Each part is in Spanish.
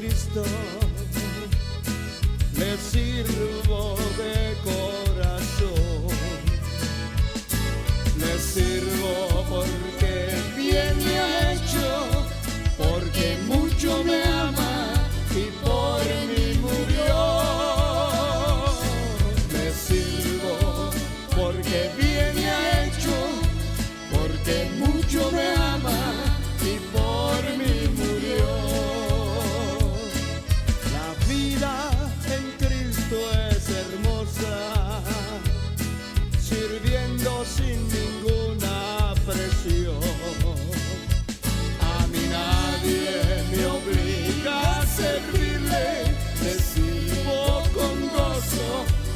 Cristo, le sirvo de corazón, le sirvo porque bien me ha hecho, porque mucho me ama y por mí murió. Le sirvo porque bien me ha hecho, porque mucho me ama y por mí murió. La vida en Cristo es hermosa, sirviendo sin ninguna presión. A mí nadie me obliga a servirle, le sirvo con gozo,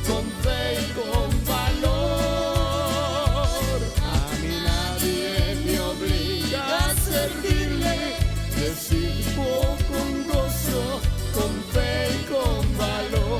con fe y con valor. A mí nadie me obliga a servirle, le sirvo con gozo, con fe y con valor.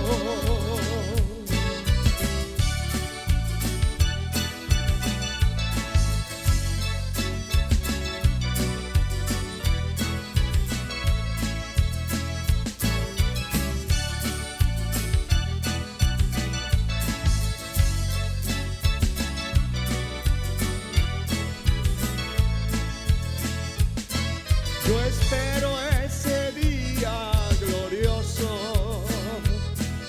Yo espero ese día glorioso,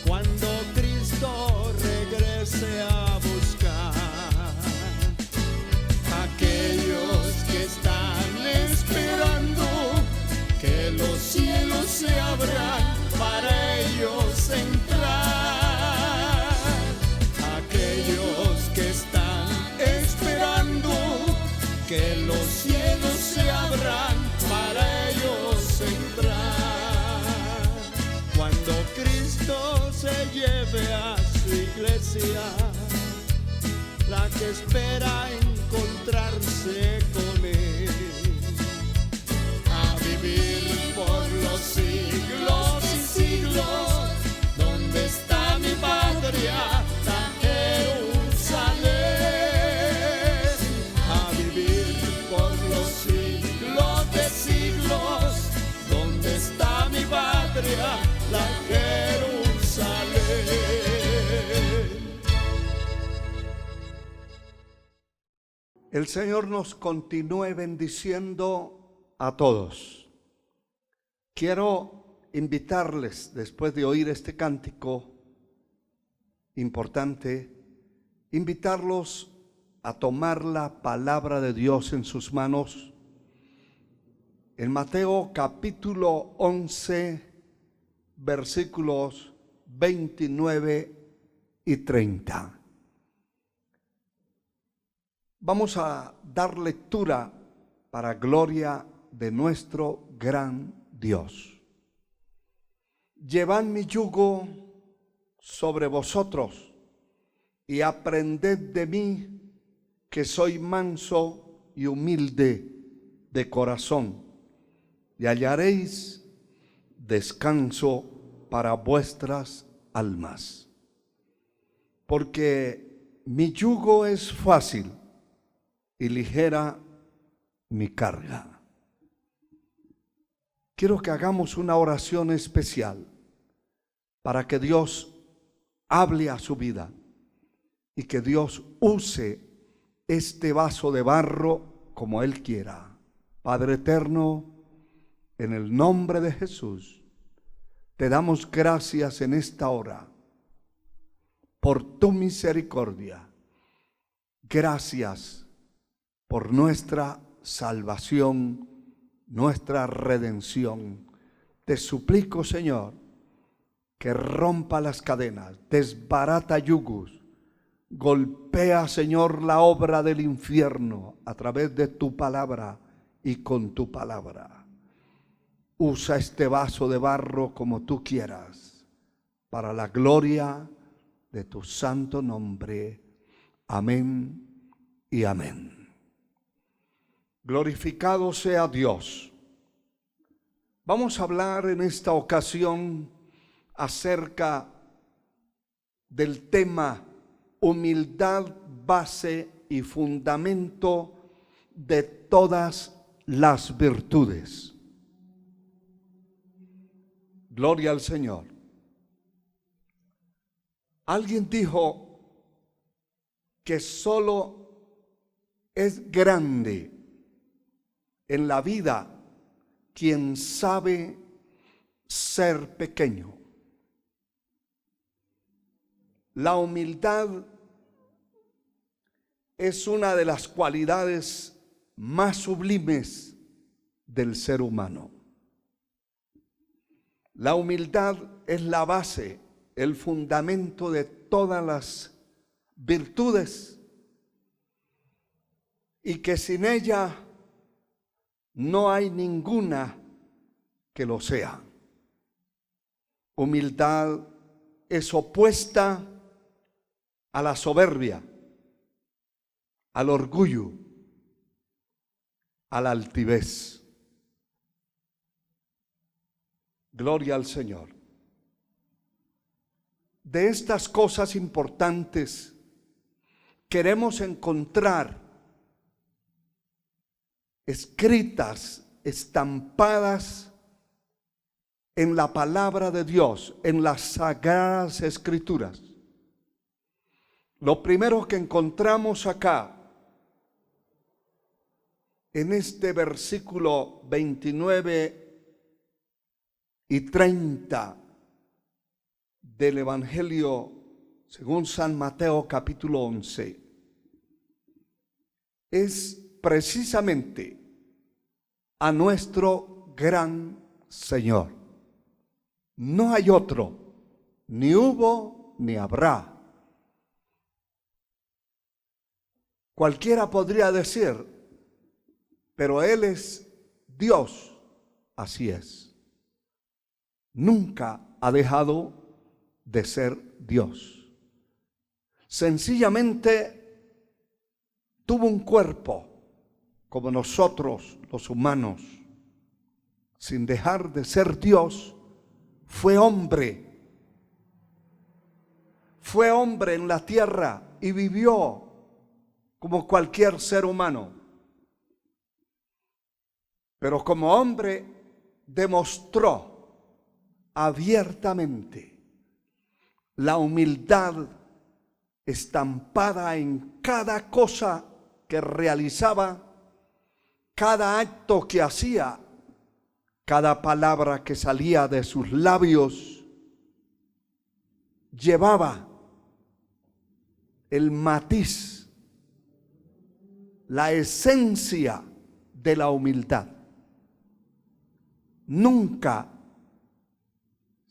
cuando Cristo regrese a buscar aquellos que están esperando que los cielos se abran para ellos entrar. Aquellos que están esperando que los cielos se abran para ellos entrar. Cuando Cristo se lleve a su iglesia, la que espera encontrarse con Él, a vivir por los siglos y siglos. ¿Dónde está mi patria? La Jerusalén. A vivir por los siglos de siglos. ¿Dónde está mi patria? La Jerusalén. El Señor nos continúe bendiciendo a todos. Quiero invitarles, después de oír este cántico importante, invitarlos a tomar la palabra de Dios en sus manos. En Mateo capítulo 11, versículos 29 y 30. Vamos a dar lectura para gloria de nuestro gran Dios. Llevad mi yugo sobre vosotros y aprended de mí, que soy manso y humilde de corazón, y hallaréis descanso para vuestras almas. Porque mi yugo es fácil y ligera mi carga. Quiero que hagamos una oración especial para que Dios hable a su vida y que Dios use este vaso de barro como Él quiera. Padre eterno, en el nombre de Jesús, te damos gracias en esta hora por tu misericordia. Gracias por nuestra salvación, nuestra redención. Te suplico, Señor, que rompa las cadenas, desbarata yugos, golpea, Señor, la obra del infierno a través de tu palabra y con tu palabra. Usa este vaso de barro como tú quieras, para la gloria de tu santo nombre. Amén y amén. Glorificado sea Dios. Vamos a hablar en esta ocasión acerca del tema humildad, base y fundamento de todas las virtudes. Gloria al Señor. Alguien dijo que solo es grande en la vida quien sabe ser pequeño. La humildad es una de las cualidades más sublimes del ser humano. La humildad es la base, el fundamento de todas las virtudes, y que sin ella no hay ninguna que lo sea. Humildad es opuesta a la soberbia, al orgullo, a la altivez. Gloria al Señor. De estas cosas importantes queremos encontrar escritas, estampadas en la palabra de Dios, en las Sagradas Escrituras. Lo primero que encontramos acá, en este versículo 29 y 30 del Evangelio según San Mateo capítulo 11, es precisamente a nuestro gran Señor. No hay otro, ni hubo ni habrá. Cualquiera podría decir, pero Él es Dios. Así es. Nunca ha dejado de ser Dios. Sencillamente tuvo un cuerpo como nosotros los humanos. Sin dejar de ser Dios, fue hombre. Fue hombre en la tierra y vivió como cualquier ser humano. Pero como hombre demostró abiertamente la humildad estampada en cada cosa que realizaba, cada acto que hacía, cada palabra que salía de sus labios, llevaba el matiz, la esencia de la humildad. Nunca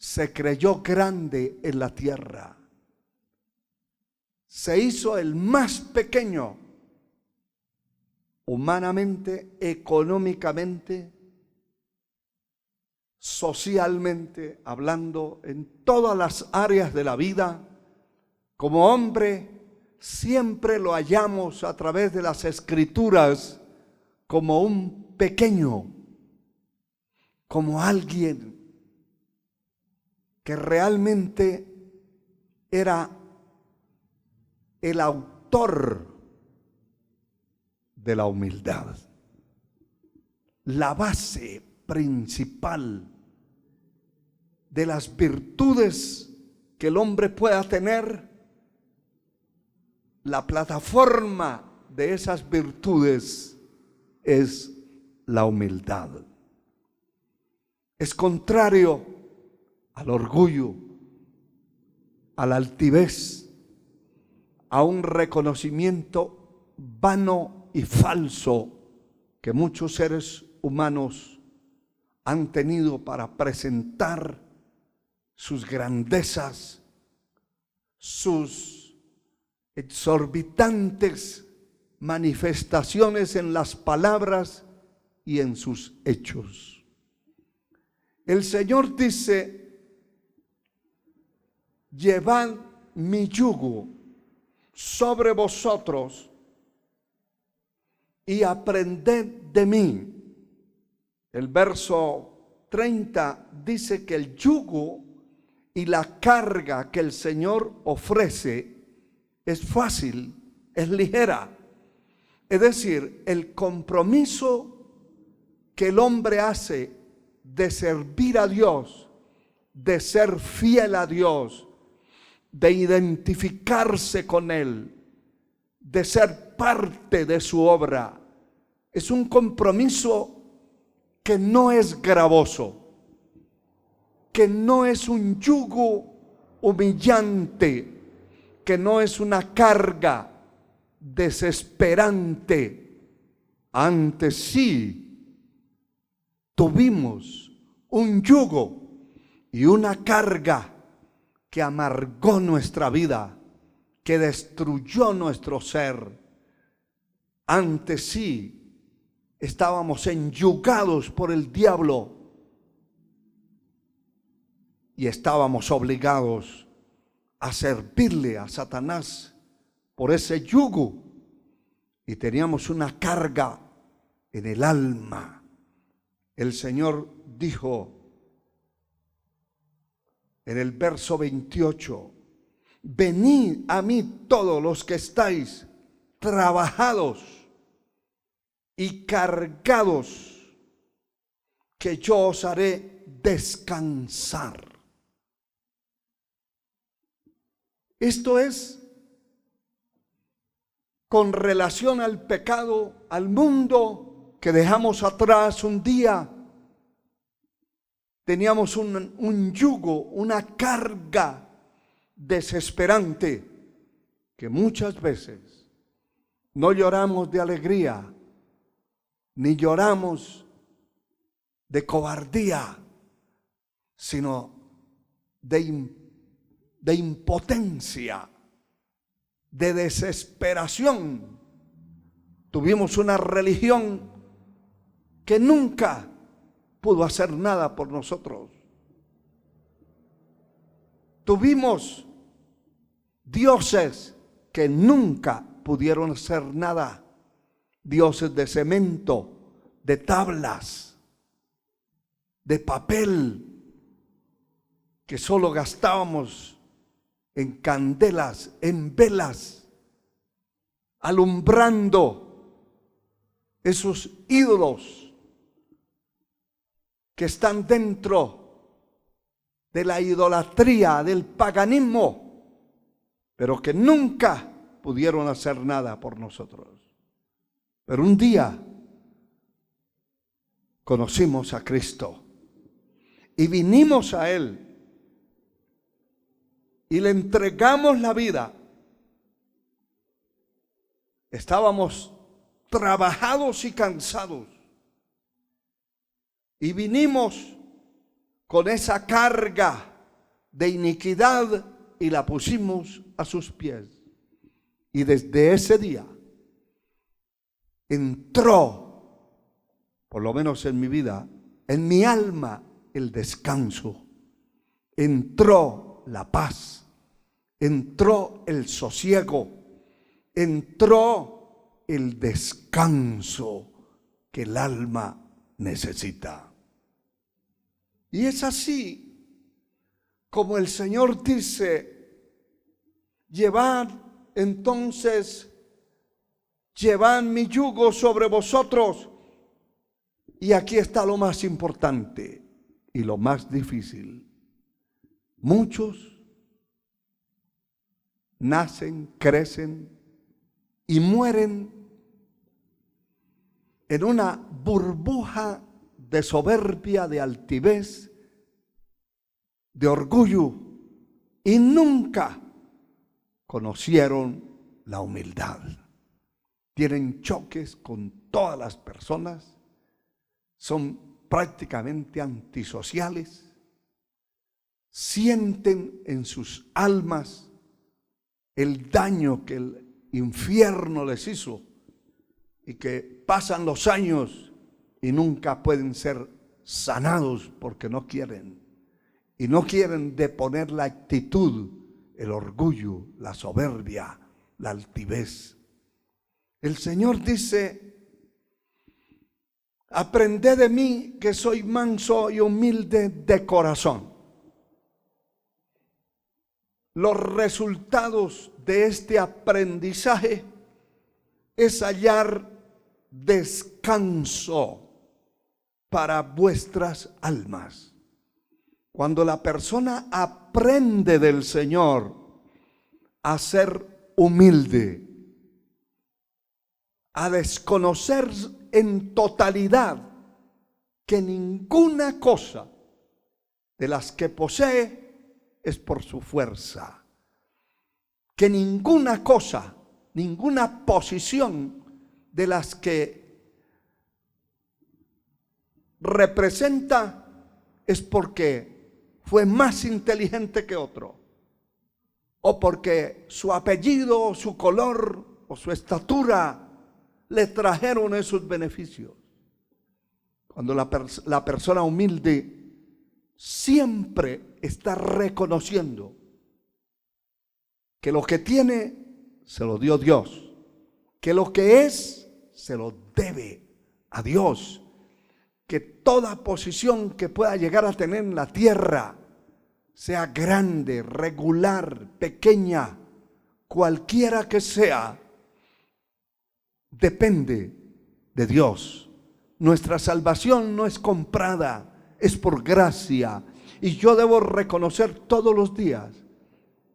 se creyó grande en la tierra. Se hizo el más pequeño, humanamente, económicamente, socialmente, hablando en todas las áreas de la vida. Como hombre, siempre lo hallamos a través de las Escrituras como un pequeño, como alguien que realmente era el autor de la humildad, la base principal de las virtudes que el hombre pueda tener. La plataforma de esas virtudes es la humildad. Es contrario al orgullo, a la altivez, a un reconocimiento vano y falso que muchos seres humanos han tenido para presentar sus grandezas, sus exorbitantes manifestaciones en las palabras y en sus hechos. El Señor dice: llevad mi yugo sobre vosotros y aprended de mí. El verso 30 dice que el yugo y la carga que el Señor ofrece es fácil, es ligera. Es decir, el compromiso que el hombre hace de servir a Dios de ser fiel a Dios, de identificarse con Él, de ser parte de su obra. Es un compromiso que no es gravoso, que no es un yugo humillante, que no es una carga desesperante. Antes sí tuvimos un yugo y una carga que amargó nuestra vida, que destruyó nuestro ser. Antes sí estábamos enyugados por el diablo y estábamos obligados a servirle a Satanás por ese yugo, y teníamos una carga en el alma. El Señor dijo en el verso 28, venid a mí todos los que estáis trabajados y cargados, que yo os haré descansar. Esto es con relación al pecado, al mundo que dejamos atrás un día. Teníamos un yugo, una carga desesperante, que muchas veces no lloramos de alegría, ni lloramos de cobardía, sino de impotencia, de desesperación. Tuvimos una religión que nunca pudo hacer nada por nosotros. Tuvimos dioses que nunca pudieron hacer nada. Dioses de cemento, de tablas, de papel, que solo gastábamos en candelas, en velas, alumbrando esos ídolos que están dentro de la idolatría, del paganismo, pero que nunca pudieron hacer nada por nosotros. Pero un día conocimos a Cristo y vinimos a Él y le entregamos la vida. Estábamos trabajados y cansados, y vinimos con esa carga de iniquidad y la pusimos a sus pies. Y desde ese día entró, por lo menos en mi vida, en mi alma, el descanso. Entró la paz, entró el sosiego, entró el descanso que el alma necesita. Y es así como el Señor dice: llevad entonces, llevad mi yugo sobre vosotros. Y aquí está lo más importante y lo más difícil. Muchos nacen, crecen y mueren en una burbuja de soberbia, de altivez, de orgullo, y nunca conocieron la humildad. Tienen choques con todas las personas, son prácticamente antisociales, sienten en sus almas el daño que el infierno les hizo, y que pasan los años y nunca pueden ser sanados porque no quieren. Y no quieren deponer la actitud, el orgullo, la soberbia, la altivez. El Señor dice: aprended de mí, que soy manso y humilde de corazón. Los resultados de este aprendizaje es hallar descanso para vuestras almas. Cuando la persona aprende del Señor a ser humilde, a desconocer en totalidad que ninguna cosa de las que posee es por su fuerza, que ninguna cosa, ninguna posición de las que representa es porque fue más inteligente que otro, o porque su apellido, su color o su estatura le trajeron esos beneficios. Cuando la persona humilde siempre está reconociendo que lo que tiene se lo dio Dios, que lo que es se lo debe a Dios, que toda posición que pueda llegar a tener en la tierra, sea grande, regular, pequeña, cualquiera que sea, depende de Dios. Nuestra salvación no es comprada, es por gracia. Y yo debo reconocer todos los días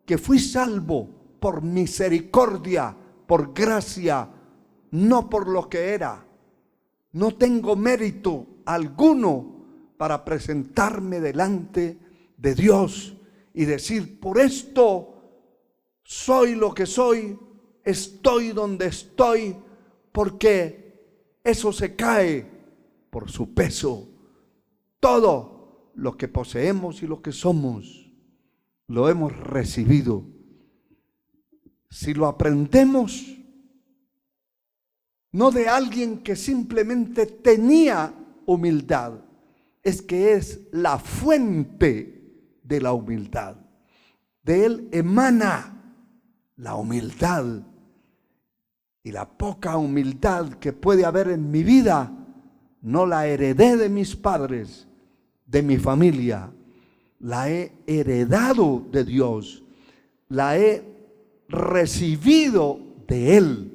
que fui salvo por misericordia, por gracia, no por lo que era. No tengo mérito alguno para presentarme delante de Dios y decir, por esto soy lo que soy, estoy donde estoy, porque eso se cae por su peso. Todo lo que poseemos y lo que somos, lo hemos recibido. Si lo aprendemos, no de alguien que simplemente tenía humildad, es que es la fuente de la humildad. De él emana la humildad. Y la poca humildad que puede haber en mi vida, no la heredé de mis padres, de mi familia. La he heredado de Dios. La he recibido de Él.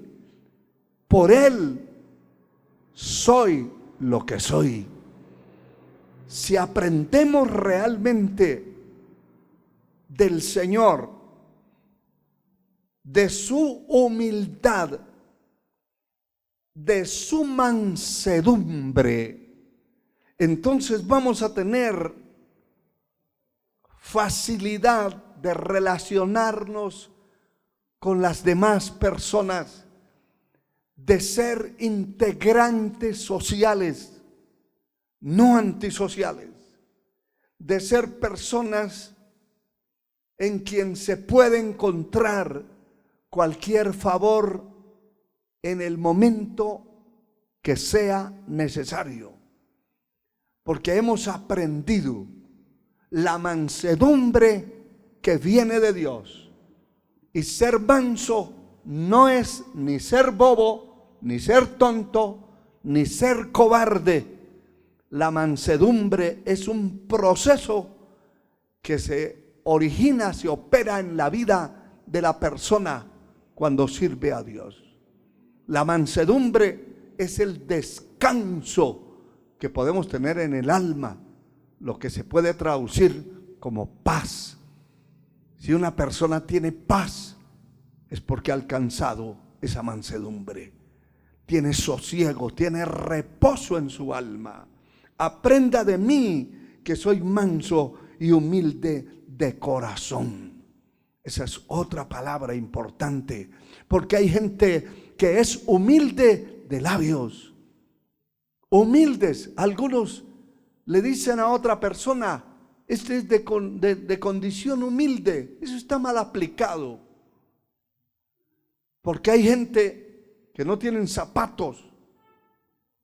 Por Él soy lo que soy. Si aprendemos realmente del Señor, de su humildad, de su mansedumbre, entonces vamos a tener facilidad de relacionarnos con las demás personas, de ser integrantes sociales, no antisociales, de ser personas en quien se puede encontrar cualquier favor en el momento que sea necesario, porque hemos aprendido la mansedumbre que viene de Dios. Y ser manso no es ni ser bobo, ni ser tonto, ni ser cobarde. La mansedumbre es un proceso que se origina, se opera en la vida de la persona cuando sirve a Dios. La mansedumbre es el descanso que podemos tener en el alma, lo que se puede traducir como paz. Si una persona tiene paz, es porque ha alcanzado esa mansedumbre. Tiene sosiego, tiene reposo en su alma. Aprenda de mí, que soy manso y humilde de corazón. Esa es otra palabra importante, porque hay gente que es humilde de labios. Humildes. Algunos le dicen a otra persona, este es de condición humilde. Eso está mal aplicado. Porque hay gente que no tienen zapatos,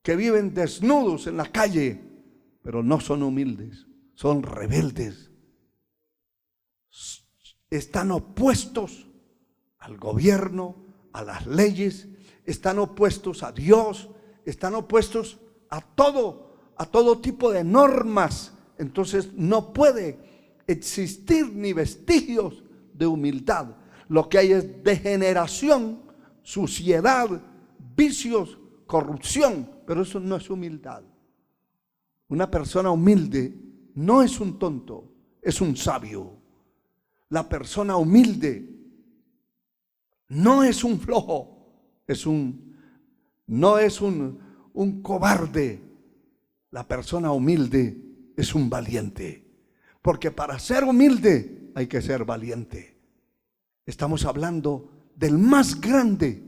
que viven desnudos en la calle, pero no son humildes, son rebeldes. Están opuestos al gobierno, a las leyes, están opuestos a Dios, están opuestos a todo tipo de normas. Entonces no puede existir ni vestigios de humildad. Lo que hay es degeneración, suciedad, vicios, corrupción, pero eso no es humildad. Una persona humilde no es un tonto, es un sabio. La persona humilde no es un flojo, no es un cobarde. La persona humilde es un valiente. Porque para ser humilde hay que ser valiente. Estamos hablando del más grande,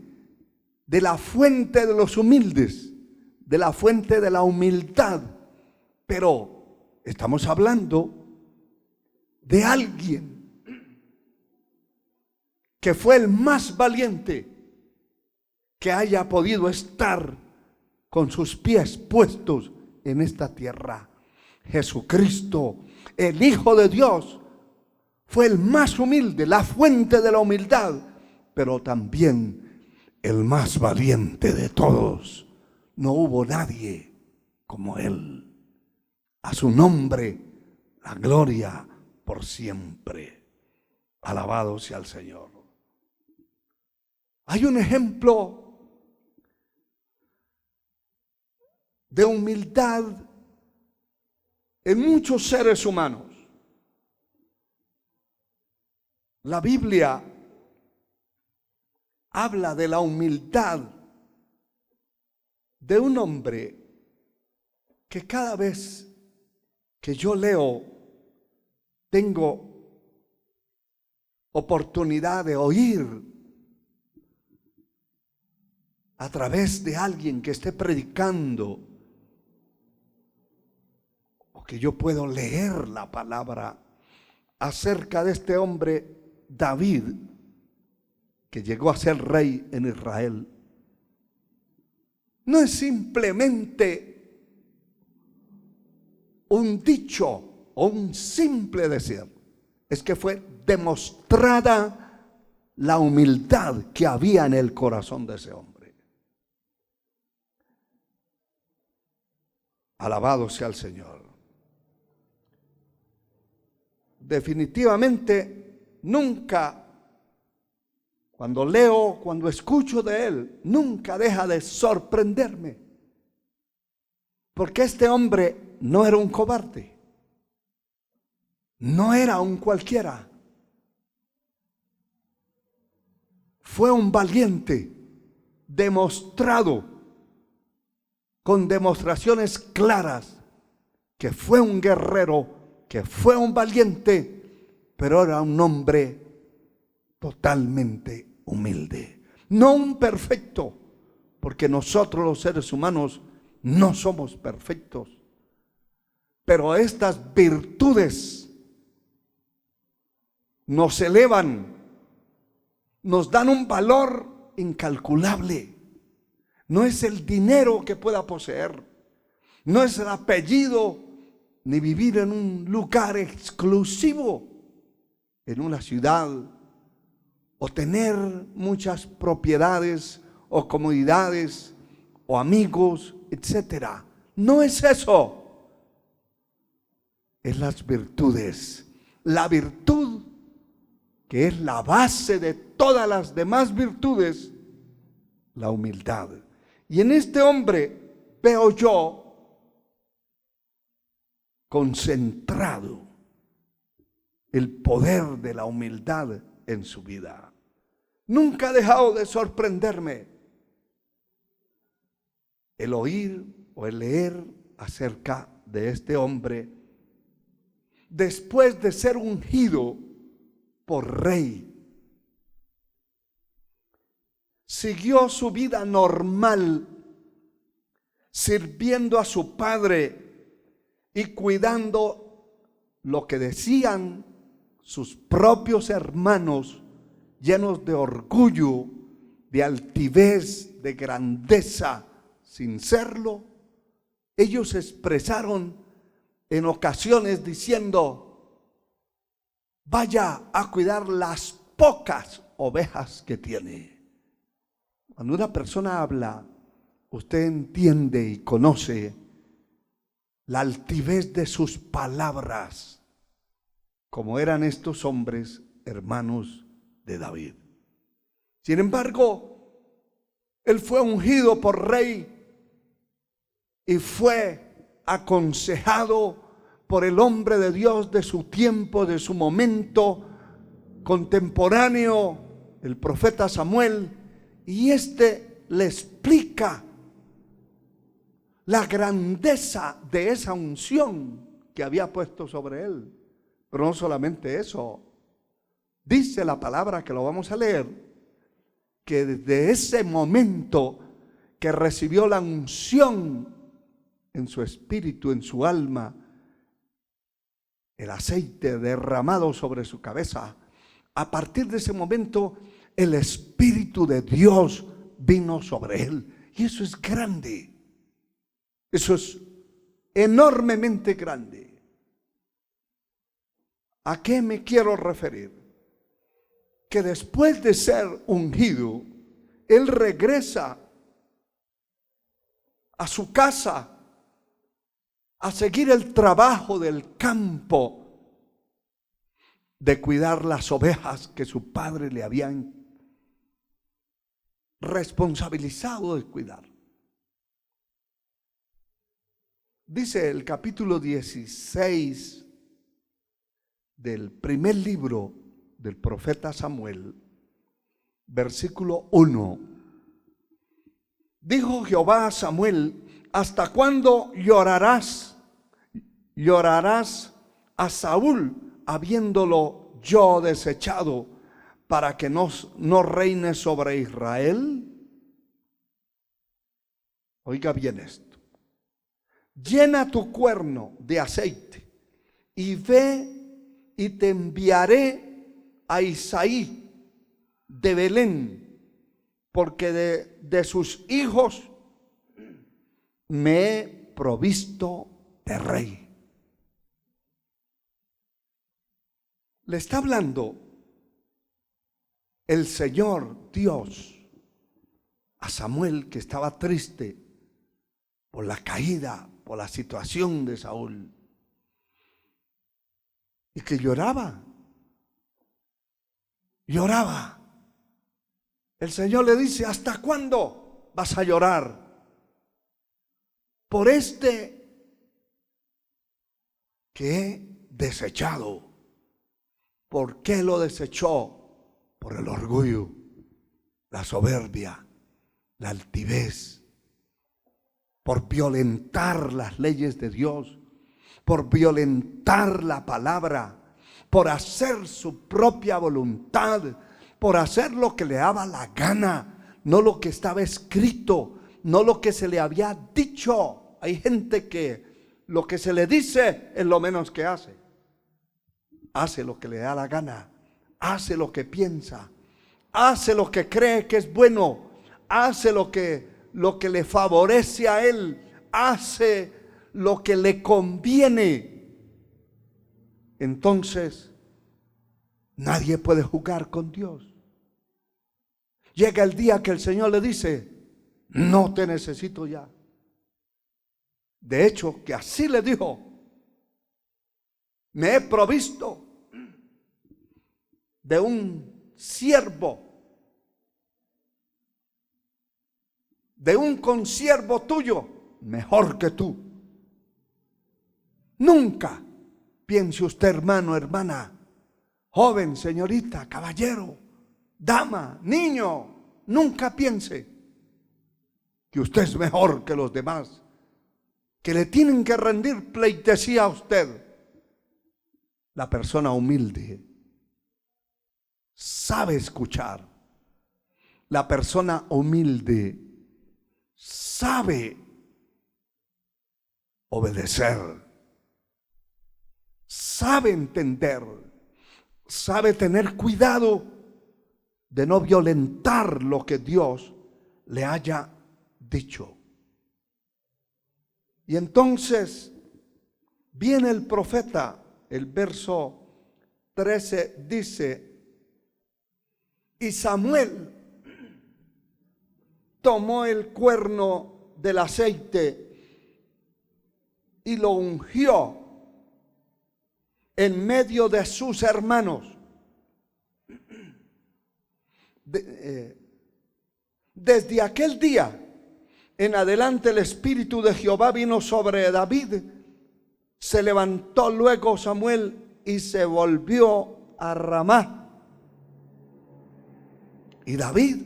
de la fuente de los humildes, de la fuente de la humildad. Pero estamos hablando de alguien que fue el más valiente que haya podido estar con sus pies puestos en esta tierra. Jesucristo, el Hijo de Dios, fue el más humilde, la fuente de la humildad, pero también el más valiente de todos. No hubo nadie como Él. A su nombre, la gloria por siempre. Alabado sea el Señor. Hay un ejemplo de humildad en muchos seres humanos. La Biblia habla de la humildad de un hombre que cada vez que yo leo tengo oportunidad de oír a través de alguien que esté predicando, o que yo puedo leer la palabra acerca de este hombre David, que llegó a ser rey en Israel. No es simplemente un dicho o un simple decir, es que fue demostrada la humildad que había en el corazón de ese hombre. Alabado sea el Señor. Definitivamente nunca, cuando leo, cuando escucho de él, nunca deja de sorprenderme. Porque este hombre no era un cobarde, no era un cualquiera. Fue un valiente, demostrado con demostraciones claras, que fue un guerrero, que fue un valiente, pero era un hombre totalmente humilde. No un perfecto, porque nosotros los seres humanos no somos perfectos. Pero estas virtudes nos elevan, nos dan un valor incalculable. No es el dinero que pueda poseer, no es el apellido, ni vivir en un lugar exclusivo, en una ciudad, o tener muchas propiedades o comodidades o amigos, etcétera. No es eso. Es las virtudes. La virtud que es la base de todas las demás virtudes, la humildad. Y en este hombre veo yo concentrado el poder de la humildad en su vida. Nunca ha dejado de sorprenderme el oír o el leer acerca de este hombre después de ser ungido por rey. Siguió su vida normal, sirviendo a su padre y cuidando lo que decían sus propios hermanos, llenos de orgullo, de altivez, de grandeza, sin serlo. Ellos expresaron en ocasiones diciendo: vaya a cuidar las pocas ovejas que tiene. Cuando una persona habla, usted entiende y conoce la altivez de sus palabras, como eran estos hombres hermanos de David. Sin embargo, él fue ungido por rey y fue aconsejado por el hombre de Dios de su tiempo, de su momento contemporáneo, el profeta Samuel, y le explica la grandeza de esa unción que había puesto sobre él. Pero no solamente eso, dice la palabra que lo vamos a leer, que desde ese momento que recibió la unción en su espíritu, en su alma, el aceite derramado sobre su cabeza, a partir de ese momento el Espíritu de Dios vino sobre él. Y eso es grande, eso es enormemente grande. ¿A qué me quiero referir? Que después de ser ungido, él regresa a su casa a seguir el trabajo del campo, de cuidar las ovejas que su padre le habían responsabilizado de cuidar. Dice el capítulo 16 del primer libro del profeta Samuel, versículo 1. Dijo Jehová a Samuel: ¿hasta cuándo llorarás a Saúl, habiéndolo yo desechado, para que no reine sobre Israel? Oiga bien esto. Llena tu cuerno de aceite y ve, y te enviaré a Isaí de Belén, porque de sus hijos me he provisto de rey. Le está hablando el Señor Dios a Samuel, que estaba triste por la caída, por la situación de Saúl, y que lloraba. El Señor le dice: ¿hasta cuándo vas a llorar por que he desechado? ¿Por qué lo desechó? Por el orgullo, la soberbia, la altivez, por violentar las leyes de Dios, por violentar la palabra, por hacer su propia voluntad, por hacer lo que le daba la gana, no lo que estaba escrito, no lo que se le había dicho. Hay gente que lo que se le dice es lo menos que hace. Hace lo que le da la gana, hace lo que piensa, hace lo que cree que es bueno, hace lo que le favorece a él, hace lo que le conviene. Entonces nadie puede jugar con Dios. Llega el día que el Señor le dice: no te necesito ya. De hecho, que así le dijo: me he provisto de un siervo, de un consiervo tuyo, mejor que tú. Nunca piense usted, hermano, hermana, joven, señorita, caballero, dama, niño, nunca piense que usted es mejor que los demás, que le tienen que rendir pleitesía a usted. La persona humilde sabe escuchar. La persona humilde sabe obedecer, sabe entender, sabe tener cuidado de no violentar lo que Dios le haya dicho. Y entonces viene el profeta, el verso 13 dice: y Samuel tomó el cuerno del aceite y lo ungió en medio de sus hermanos. Desde aquel día en adelante el Espíritu de Jehová vino sobre David Se levantó luego Samuel y se volvió a Ramá. Y David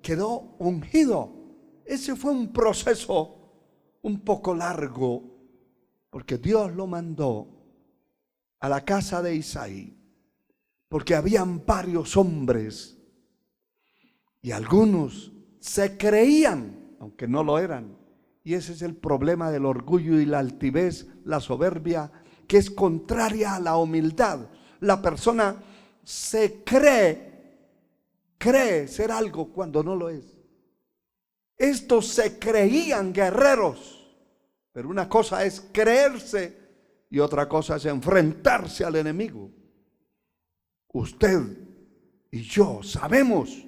quedó ungido. Ese fue un proceso un poco largo, porque Dios lo mandó a la casa de Isaí, porque habían varios hombres y algunos se creían, aunque no lo eran. Y ese es el problema del orgullo y la altivez, la soberbia, que es contraria a la humildad. La persona se cree ser algo cuando no lo es. Estos se creían guerreros, pero una cosa es creerse y otra cosa es enfrentarse al enemigo. Usted y yo sabemos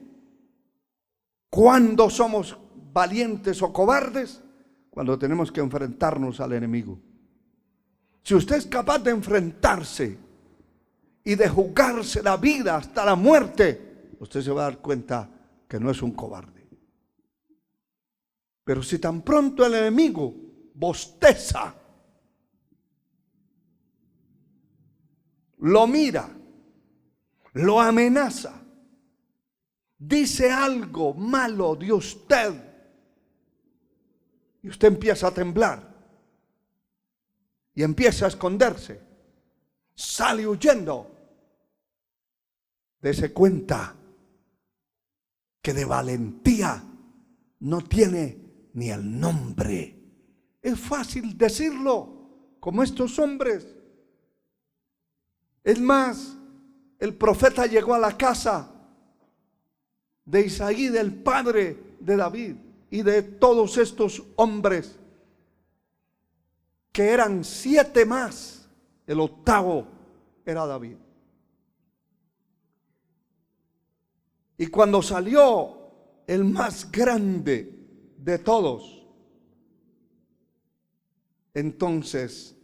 cuándo somos valientes o cobardes, cuando tenemos que enfrentarnos al enemigo. Si usted es capaz de enfrentarse y de jugarse la vida hasta la muerte, usted se va a dar cuenta que no es un cobarde. Pero si tan pronto el enemigo bosteza, lo mira, lo amenaza, dice algo malo de usted, y usted empieza a temblar y empieza a esconderse, sale huyendo, dése cuenta que de valentía no tiene ni el nombre. Es fácil decirlo, como estos hombres. Es más, el profeta llegó a la casa de Isaí, del padre de David, y de todos estos hombres, que eran 7 más, el 8º era David. Y cuando salió el más grande de todos, entonces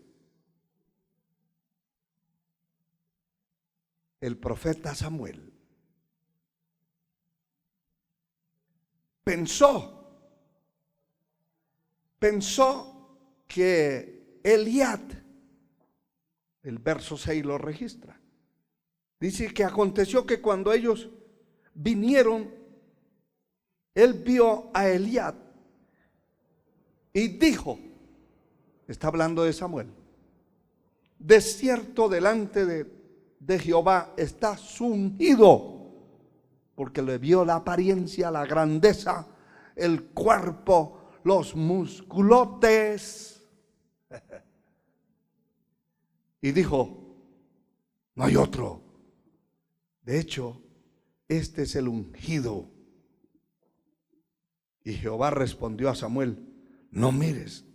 el profeta Samuel pensó que Eliab, el verso 6 lo registra, dice que aconteció que cuando ellos vinieron, él vio a Eliab y dijo, está hablando de Samuel, de cierto delante de Jehová está su ungido, porque le vio la apariencia, la grandeza, el cuerpo, los musculotes, y dijo, no hay otro. De hecho, este es el ungido. Y Jehová respondió a Samuel, no mires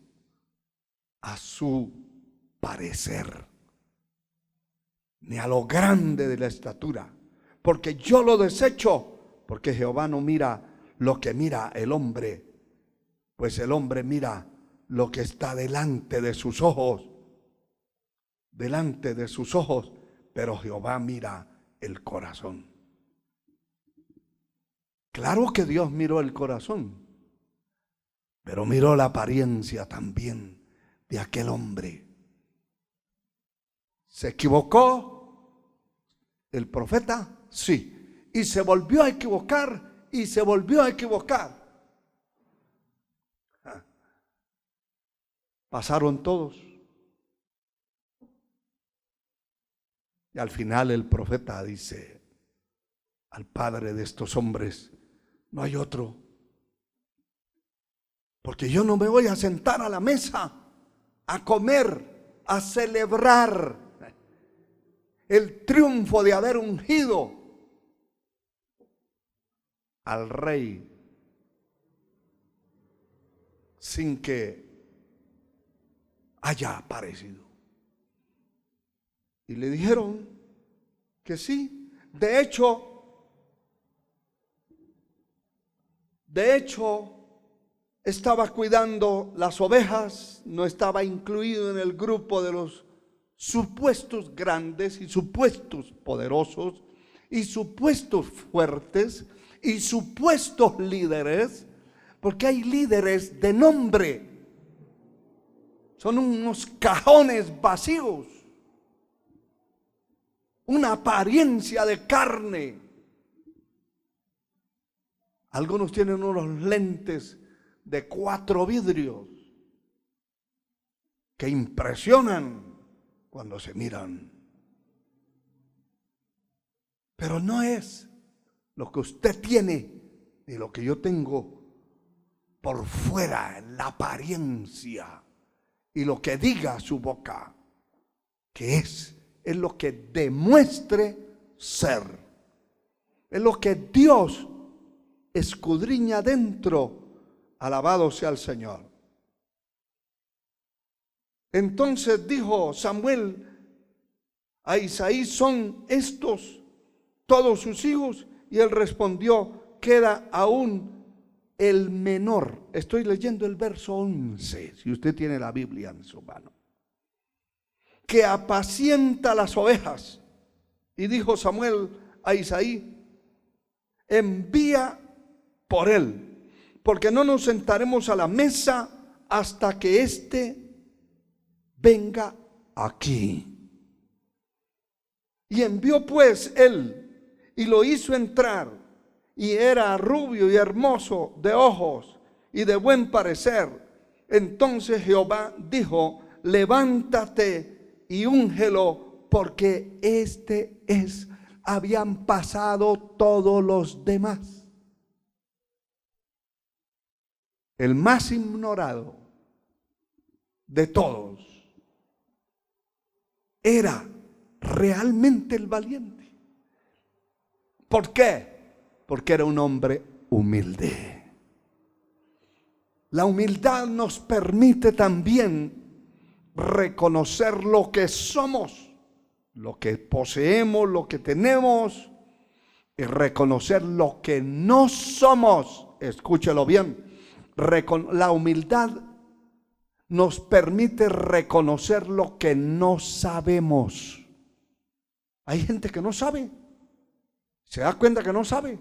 a su parecer, ni a lo grande de la estatura, porque yo lo desecho, porque Jehová no mira lo que mira el hombre, pues el hombre mira lo que está delante de sus ojos, pero Jehová mira el corazón. Claro que Dios miró el corazón, pero miró la apariencia también de aquel hombre. ¿Se equivocó el profeta? Sí. Y se volvió a equivocar, y se volvió a equivocar. Pasaron todos. Y al final el profeta dice al padre de estos hombres, no hay otro, porque yo no me voy a sentar a la mesa a comer, a celebrar el triunfo de haber ungido al rey sin que haya aparecido. Y le dijeron que sí. De hecho, estaba cuidando las ovejas, no estaba incluido en el grupo de los supuestos grandes y supuestos poderosos y supuestos fuertes y supuestos líderes, porque hay líderes de nombre. son unos cajones vacíos, una apariencia de carne. Algunos tienen unos lentes de 4 vidrios que impresionan cuando se miran. Pero no es lo que usted tiene ni lo que yo tengo por fuera, la apariencia y lo que diga su boca, que es lo que demuestre ser, es lo que Dios escudriña dentro. Alabado sea el Señor. Entonces dijo Samuel a Isaí: ¿son estos todos sus hijos? Y él respondió: queda aún el menor. Estoy leyendo el verso 11, si usted tiene la Biblia en su mano. Que apacienta las ovejas. Y dijo Samuel a Isaí: envía por él, porque no nos sentaremos a la mesa hasta que éste venga aquí. Y envió pues él, y lo hizo entrar, y era rubio y hermoso de ojos y de buen parecer. Entonces Jehová dijo: levántate y úngelo, porque este es. Habían pasado todos los demás. El más ignorado de todos era realmente el valiente. ¿Por qué? Porque era un hombre humilde. La humildad nos permite también reconocer lo que somos, lo que poseemos, lo que tenemos, y reconocer lo que no somos. Escúchelo bien. La humildad nos permite reconocer lo que no sabemos. Hay gente que no sabe, se da cuenta que no sabe,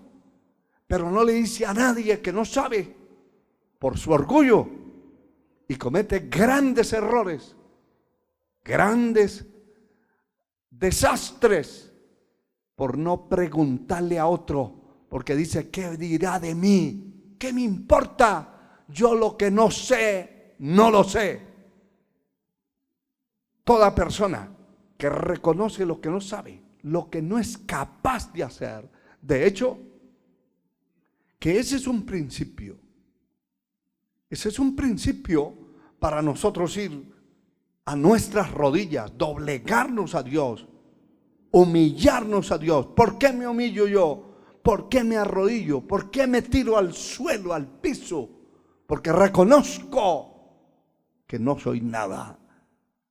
pero no le dice a nadie que no sabe por su orgullo, y comete grandes errores, grandes desastres por no preguntarle a otro, porque dice: ¿qué dirá de mí? ¿Qué me importa? Yo lo que no sé, no lo sé. Toda persona que reconoce lo que no sabe, lo que no es capaz de hacer, de hecho, que ese es un principio. Ese es un principio para nosotros ir a nuestras rodillas, doblegarnos a Dios, humillarnos a Dios. ¿Por qué me humillo yo? ¿Por qué me arrodillo? ¿Por qué me tiro al suelo, al piso? Porque reconozco que no soy nada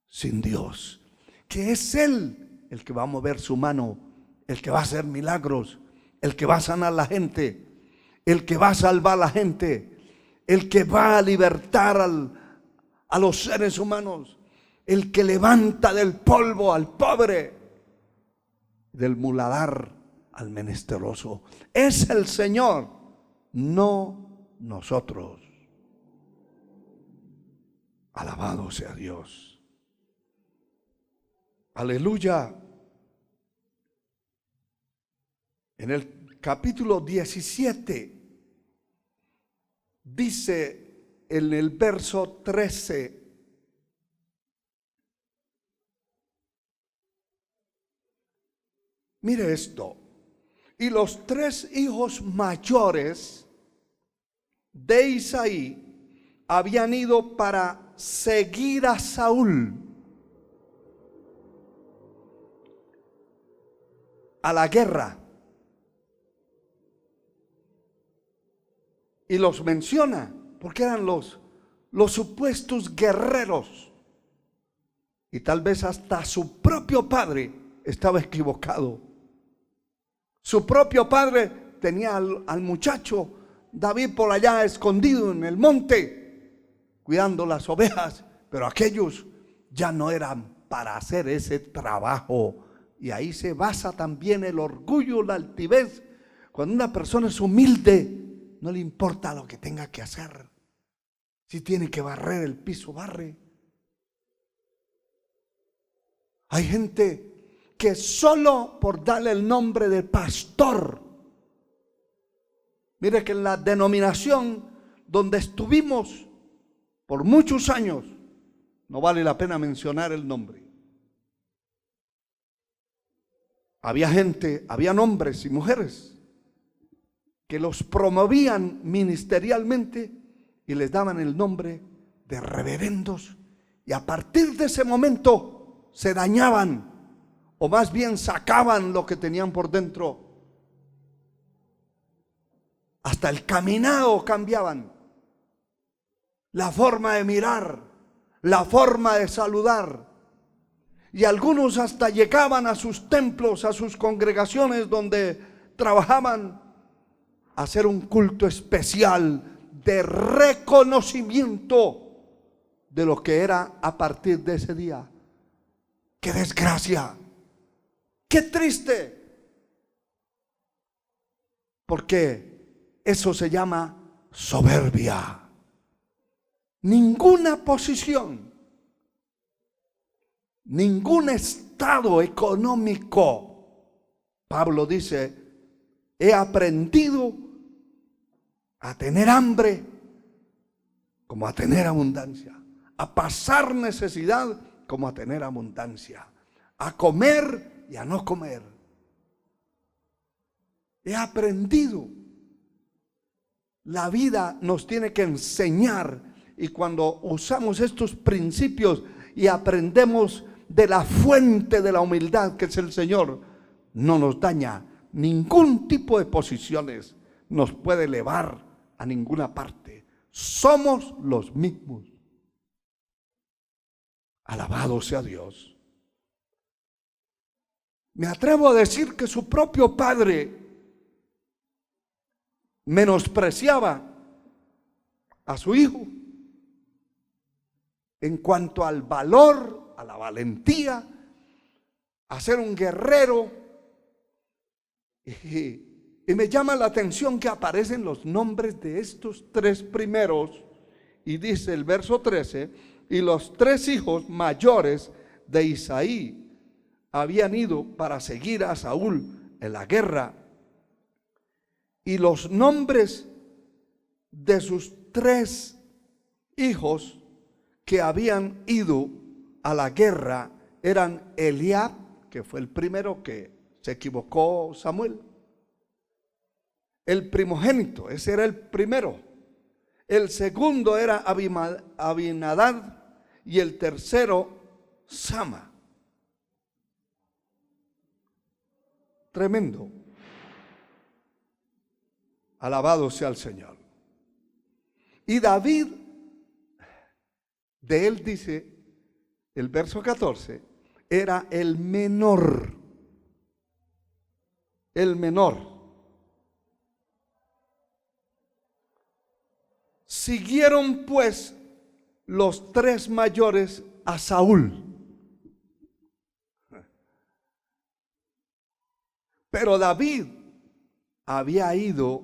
sin Dios, que es Él el que va a mover su mano, el que va a hacer milagros, el que va a sanar a la gente, el que va a salvar a la gente, el que va a libertar a los seres humanos, el que levanta del polvo al pobre, del muladar al menesteroso. Es el Señor, no nosotros. Alabado sea Dios. Aleluya. En el capítulo 17 dice en el verso 13: mire esto. Y los 3 hijos mayores de Isaí habían ido para seguir a Saúl a la guerra. Y los menciona porque eran los supuestos guerreros. Y tal vez hasta su propio padre estaba equivocado. Su propio padre tenía al muchacho David por allá escondido en el monte, cuidando las ovejas, pero aquellos ya no eran para hacer ese trabajo. Y ahí se basa también el orgullo, la altivez. Cuando una persona es humilde, no le importa lo que tenga que hacer. Si tiene que barrer el piso, barre. Hay gente que solo por darle el nombre de pastor. Mire que en la denominación donde estuvimos por muchos años, no vale la pena mencionar el nombre. Había gente, habían hombres y mujeres que los promovían ministerialmente y les daban el nombre de reverendos, y a partir de ese momento se dañaban, o más bien sacaban lo que tenían por dentro. Hasta el caminado cambiaban, la forma de mirar, la forma de saludar. Y algunos hasta llegaban a sus templos, a sus congregaciones donde trabajaban, a hacer un culto especial de reconocimiento de lo que era a partir de ese día. ¡Qué desgracia! ¡Qué triste! Porque eso se llama soberbia. Ninguna posición, ningún estado económico. Pablo dice: he aprendido a tener hambre como a tener abundancia, a pasar necesidad como a tener abundancia, a comer y a no comer. He aprendido. La vida nos tiene que enseñar, y cuando usamos estos principios y aprendemos de la fuente de la humildad que es el Señor, no nos daña. Ningún tipo de posiciones nos puede elevar a ninguna parte. Somos los mismos. Alabado sea Dios. Me atrevo a decir que su propio padre menospreciaba a su hijo en cuanto al valor, a la valentía, a ser un guerrero. Y me llama la atención que aparecen los nombres de estos tres primeros, y dice el verso 13: y los tres hijos mayores de Isaí habían ido para seguir a Saúl en la guerra, y los nombres de sus tres hijos que habían ido a la guerra eran Eliab, que fue el primero que se equivocó Samuel, el primogénito, ese era el primero. El segundo era Abinadab y el tercero Sama. Tremendo. Alabado sea el Señor. Y David, de él dice el verso 14, era el menor. El menor. Siguieron pues los tres mayores a Saúl. Pero David había ido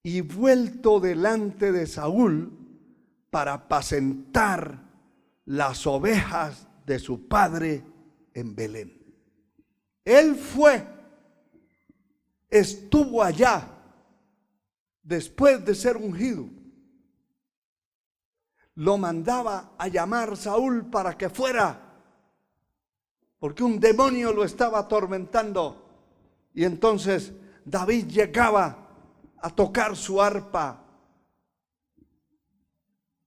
y vuelto delante de Saúl para apacentar las ovejas de su padre en Belén. Él estuvo allá después de ser ungido. Lo mandaba a llamar Saúl para que fuera, porque un demonio lo estaba atormentando. Y entonces David llegaba a tocar su arpa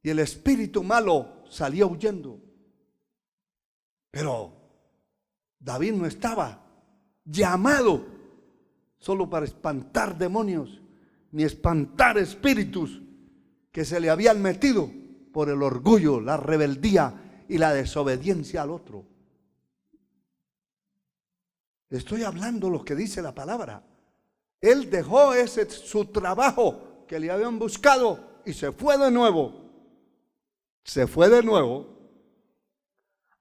y el espíritu malo salía huyendo. Pero David no estaba llamado solo para espantar demonios, ni espantar espíritus que se le habían metido por el orgullo, la rebeldía y la desobediencia al otro. Estoy hablando lo que dice la palabra. Él dejó su trabajo que le habían buscado y se fue de nuevo. Se fue de nuevo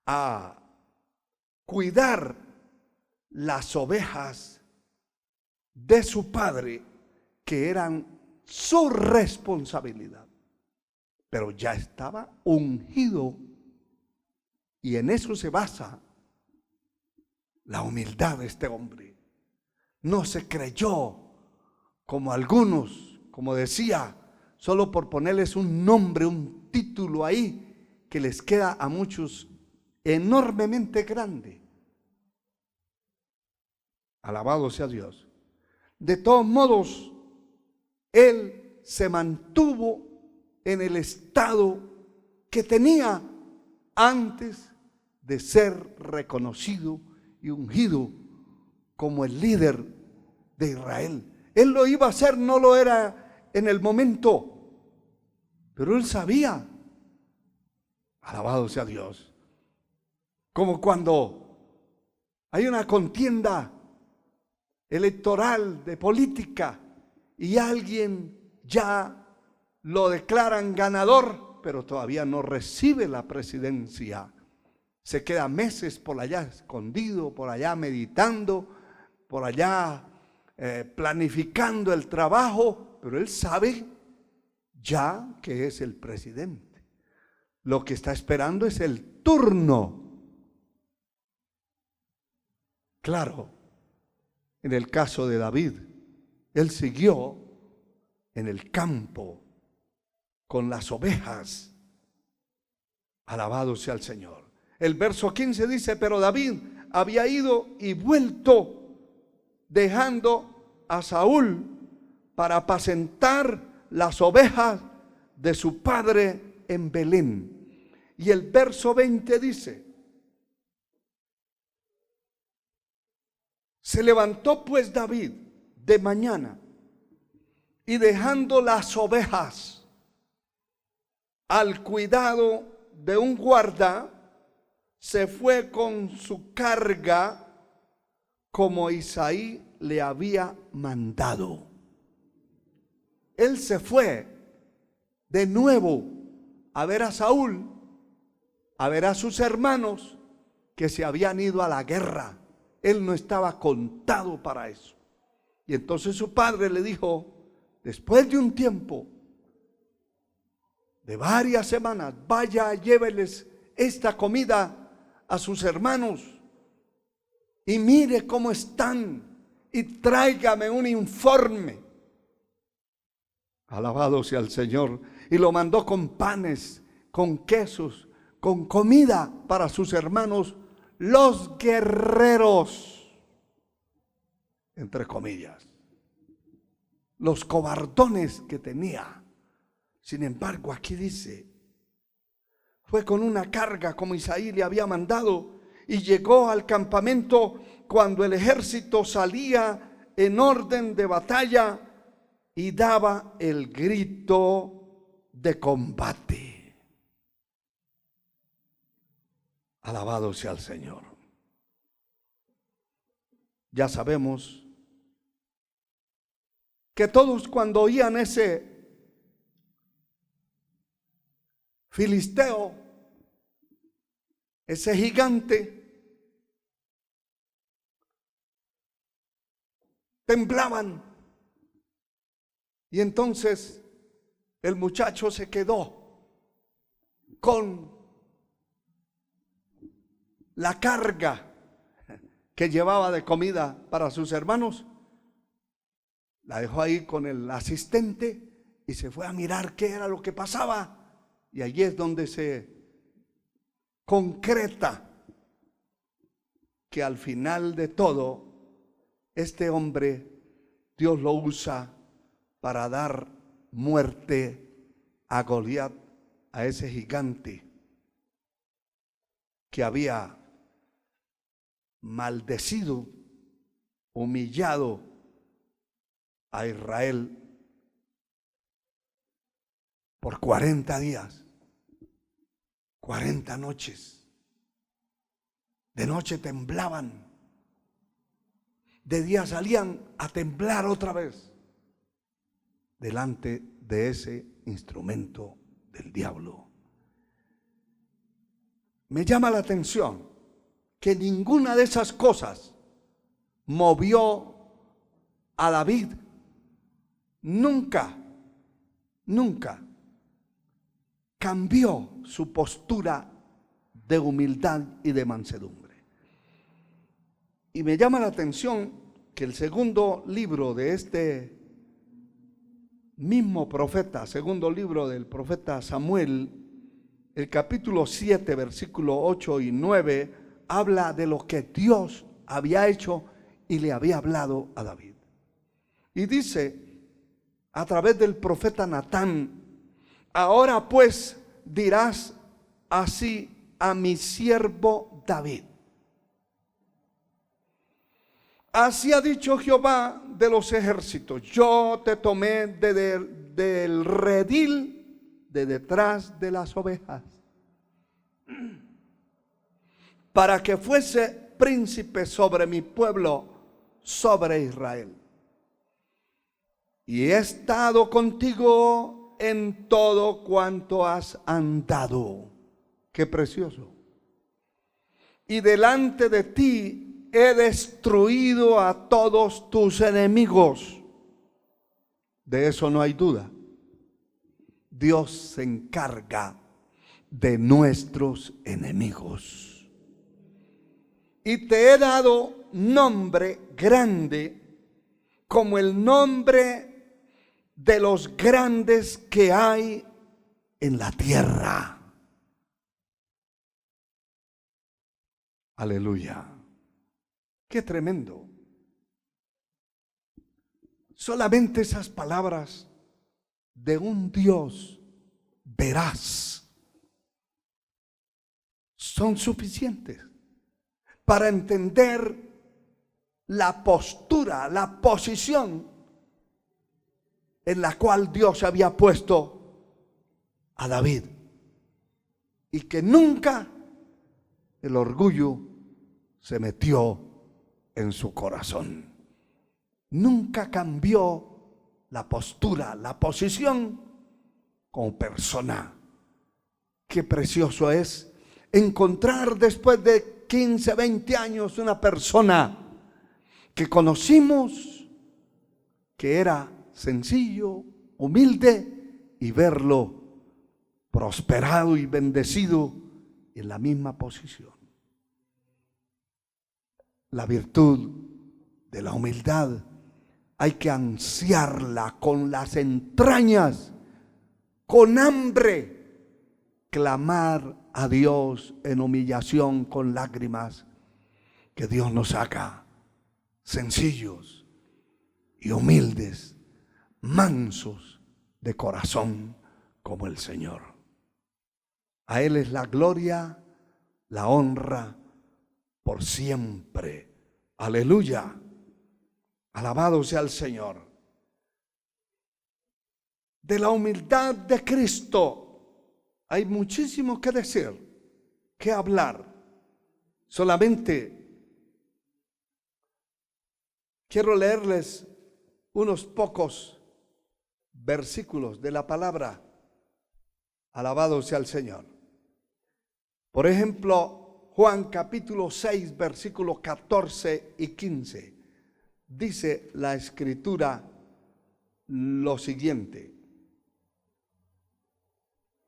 a cuidar las ovejas de su padre, que eran su responsabilidad. Pero ya estaba ungido, y en eso se basa la humildad de este hombre. No se creyó como algunos, como decía, solo por ponerles un nombre, un título ahí, que les queda a muchos enormemente grande. Alabado sea Dios. De todos modos, él se mantuvo en el estado que tenía antes de ser reconocido y ungido como el líder de Israel. Él lo iba a hacer, no lo era en el momento, pero él sabía. Alabado sea Dios. Como cuando hay una contienda electoral de política y alguien ya lo declaran ganador, pero todavía no recibe la presidencia. Se queda meses por allá escondido, por allá meditando, por allá planificando el trabajo, pero él sabe ya que es el presidente. Lo que está esperando es el turno. Claro, en el caso de David, él siguió en el campo con las ovejas. Alabado sea el Señor. El verso 15 dice: pero David había ido y vuelto, dejando a Saúl para apacentar las ovejas de su padre en Belén. Y el verso 20 dice: se levantó pues David de mañana y dejando las ovejas al cuidado de un guarda, se fue con su carga como Isaí le había mandado. Él se fue de nuevo a ver a Saúl, a ver a sus hermanos que se habían ido a la guerra. Él no estaba contado para eso. Y entonces su padre le dijo, después de un tiempo, de varias semanas, vaya, lléveles esta comida a sus hermanos y mire cómo están y tráigame un informe. Alabado sea el Señor. Y lo mandó con panes, con quesos, con comida para sus hermanos, los guerreros, entre comillas, los cobardones que tenía. Sin embargo, aquí dice, fue con una carga como Isaí le había mandado y llegó al campamento cuando el ejército salía en orden de batalla y daba el grito de combate. Alabado sea el Señor. Ya sabemos que todos cuando oían ese filisteo, ese gigante, temblaban. Y entonces el muchacho se quedó con la carga que llevaba de comida para sus hermanos. La dejó ahí con el asistente y se fue a mirar qué era lo que pasaba. Y allí es donde se concreta que al final de todo, este hombre, Dios lo usa para dar muerte a Goliat, a ese gigante que había maldecido, humillado a Israel por 40 días, 40 noches. De noche temblaban, de día salían a temblar otra vez delante de ese instrumento del diablo. Me llama la atención que ninguna de esas cosas movió a David. Nunca cambió su postura de humildad y de mansedumbre. Y me llama la atención que el segundo libro de este mismo profeta, segundo libro del profeta Samuel, el capítulo 7, versículo 8 y 9, habla de lo que Dios había hecho y le había hablado a David. Y dice a través del profeta Natán: ahora pues dirás así a mi siervo David: así ha dicho Jehová de los ejércitos, yo te tomé del redil de detrás de las ovejas, para que fuese príncipe sobre mi pueblo, sobre Israel. Y he estado contigo en todo cuanto has andado. Qué precioso. Y delante de ti he destruido a todos tus enemigos. De eso no hay duda. Dios se encarga de nuestros enemigos. Y te he dado nombre grande, como el nombre de los grandes que hay en la tierra. Aleluya. Qué tremendo. Solamente esas palabras de un Dios veraz son suficientes para entender la postura, la posición en la cual Dios había puesto a David, y que nunca el orgullo se metió en su corazón. Nunca cambió la postura, la posición como persona. Qué precioso es encontrar después de 15, 20 años una persona que conocimos, que era sencillo, humilde, y verlo prosperado y bendecido en la misma posición. La virtud de la humildad hay que ansiarla con las entrañas, con hambre, clamar a Dios en humillación, con lágrimas, que Dios nos haga sencillos y humildes, mansos de corazón como el Señor. A Él es la gloria, la honra por siempre. Aleluya. Alabado sea el Señor. De la humildad de Cristo hay muchísimo que decir, que hablar. Solamente quiero leerles unos pocos versículos de la palabra. Alabado sea el Señor. Por ejemplo, Juan capítulo 6, versículos 14 y 15. Dice la Escritura lo siguiente.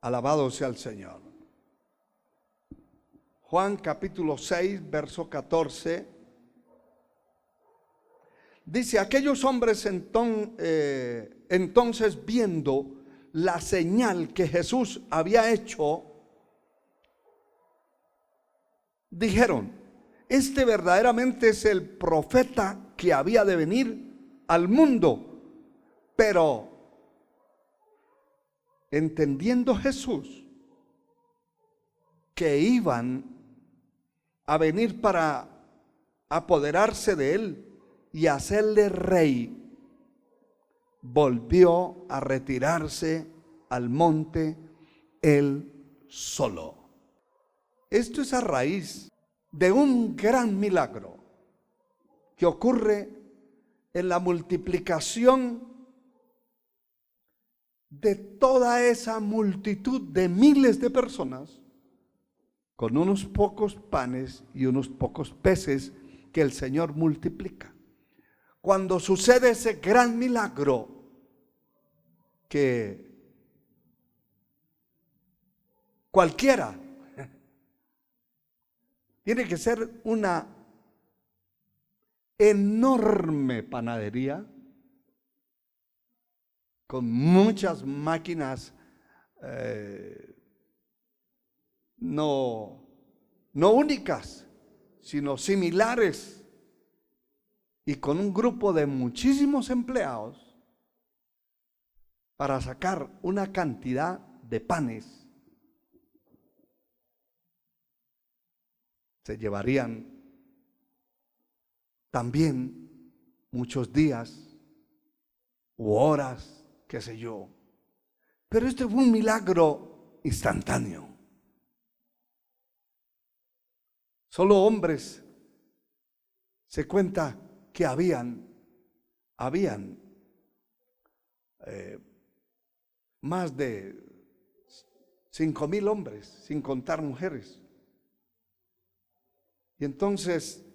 Alabado sea el Señor. Juan capítulo 6, verso 14. Dice: aquellos hombres entonces viendo la señal que Jesús había hecho, dijeron: este verdaderamente es el profeta que había de venir al mundo. Pero entendiendo Jesús que iban a venir para apoderarse de él y hacerle rey, volvió a retirarse al monte él solo. Esto es a raíz de un gran milagro que ocurre en la multiplicación de toda esa multitud de miles de personas con unos pocos panes y unos pocos peces que el Señor multiplica. Cuando sucede ese gran milagro, que cualquiera tiene que ser una enorme panadería con muchas máquinas, no únicas, sino similares, y con un grupo de muchísimos empleados para sacar una cantidad de panes. Se llevarían también muchos días u horas, qué sé yo. Pero este fue un milagro instantáneo. Solo hombres, se cuenta que habían más de 5,000 hombres, sin contar mujeres. Y entonces,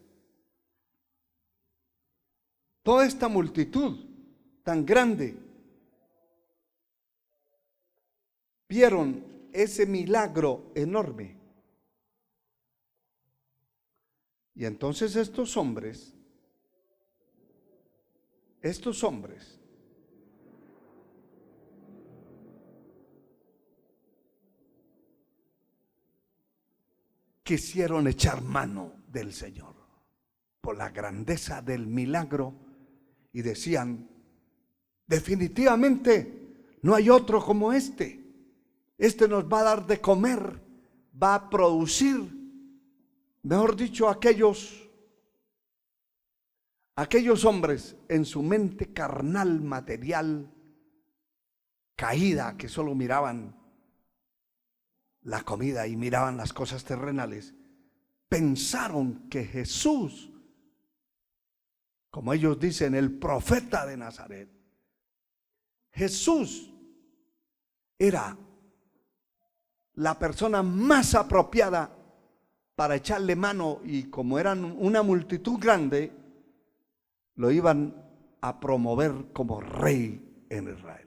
toda esta multitud tan grande vieron ese milagro enorme. Y entonces estos hombres quisieron echar mano del Señor por la grandeza del milagro y decían: definitivamente no hay otro como este. Este nos va a dar de comer, va a producir, mejor dicho, aquellos hombres en su mente carnal, material, caída, que solo miraban la comida y miraban las cosas terrenales, pensaron que Jesús, como ellos dicen, el profeta de Nazaret, Jesús era la persona más apropiada para echarle mano, y como eran una multitud grande, lo iban a promover como rey en Israel.